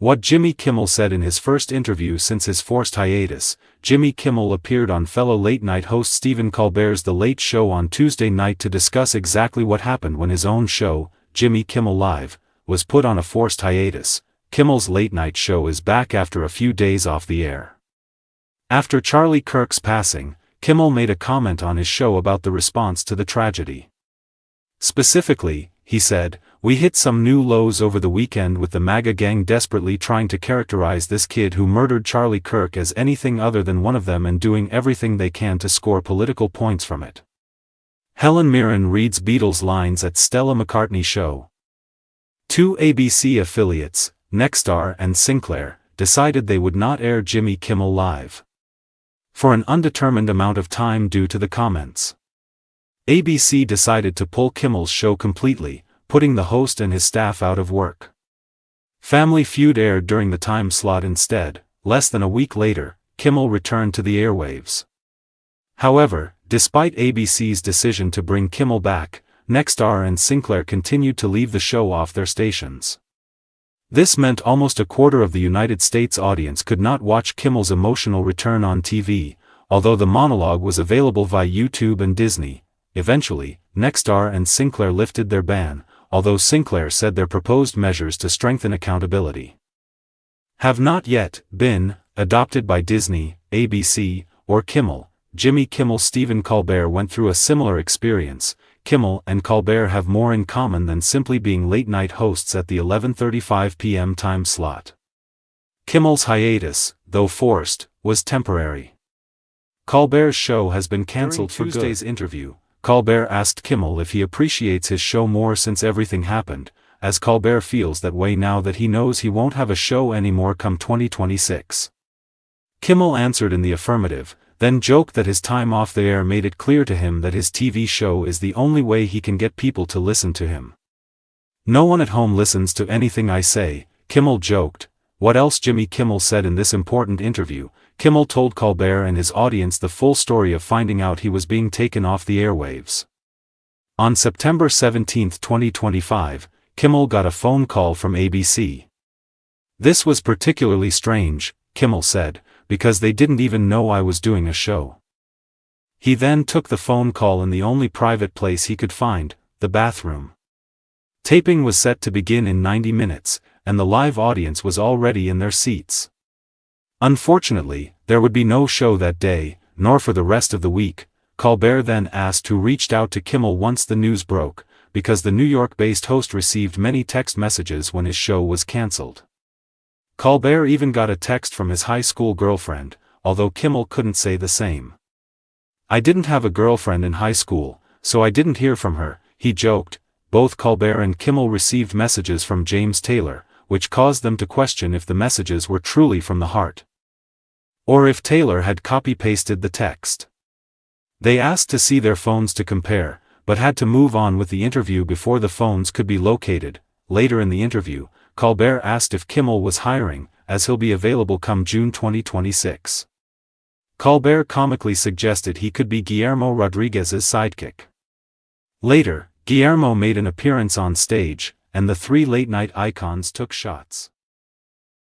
What Jimmy Kimmel said in his first interview since his forced hiatus. Jimmy Kimmel appeared on fellow late-night host Stephen Colbert's The Late Show on Tuesday night to discuss exactly what happened when his own show, Jimmy Kimmel Live, was put on a forced hiatus. Kimmel's late-night show is back after a few days off the air. After Charlie Kirk's passing, Kimmel made a comment on his show about the response to the tragedy. Specifically, he said, "We hit some new lows over the weekend with the MAGA gang desperately trying to characterize this kid who murdered Charlie Kirk as anything other than one of them and doing everything they can to score political points from it." Helen Mirren reads Beatles lines at Stella McCartney show. Two ABC affiliates, Nexstar and Sinclair, decided they would not air Jimmy Kimmel Live for an undetermined amount of time due to the comments. ABC decided to pull Kimmel's show completely, putting the host and his staff out of work. Family Feud aired during the time slot instead. Less than a week later, Kimmel returned to the airwaves. However, despite ABC's decision to bring Kimmel back, Nexstar and Sinclair continued to leave the show off their stations. This meant almost a quarter of the United States audience could not watch Kimmel's emotional return on TV, although the monologue was available via YouTube and Disney. Eventually, Nexstar and Sinclair lifted their ban, although Sinclair said their proposed measures to strengthen accountability have not yet been adopted by Disney, ABC, or Kimmel. Jimmy Kimmel. Stephen Colbert went through a similar experience. Kimmel and Colbert have more in common than simply being late-night hosts at the 11:35 p.m. time slot. Kimmel's hiatus, though forced, was temporary. Colbert's show has been cancelled for good. During Tuesday's interview, Colbert asked Kimmel if he appreciates his show more since everything happened, as Colbert feels that way now that he knows he won't have a show anymore come 2026. Kimmel answered in the affirmative, then joked that his time off the air made it clear to him that his TV show is the only way he can get people to listen to him. "No one at home listens to anything I say," Kimmel joked. What else Jimmy Kimmel said in this important interview? Kimmel told Colbert and his audience the full story of finding out he was being taken off the airwaves. On September 17, 2025, Kimmel got a phone call from ABC. "This was particularly strange," Kimmel said, "because they didn't even know I was doing a show." He then took the phone call in the only private place he could find, the bathroom. Taping was set to begin in 90 minutes, and the live audience was already in their seats. Unfortunately, there would be no show that day, nor for the rest of the week. Colbert then asked who reached out to Kimmel once the news broke, because the New York-based host received many text messages when his show was cancelled. Colbert even got a text from his high school girlfriend, although Kimmel couldn't say the same. "I didn't have a girlfriend in high school, so I didn't hear from her," he joked. Both Colbert and Kimmel received messages from James Taylor, which caused them to question if the messages were truly from the heart, or if Taylor had copy-pasted the text. They asked to see their phones to compare, but had to move on with the interview before the phones could be located. Later in the interview, Colbert asked if Kimmel was hiring, as he'll be available come June 2026. Colbert comically suggested he could be Guillermo Rodriguez's sidekick. Later, Guillermo made an appearance on stage, and the three late-night icons took shots.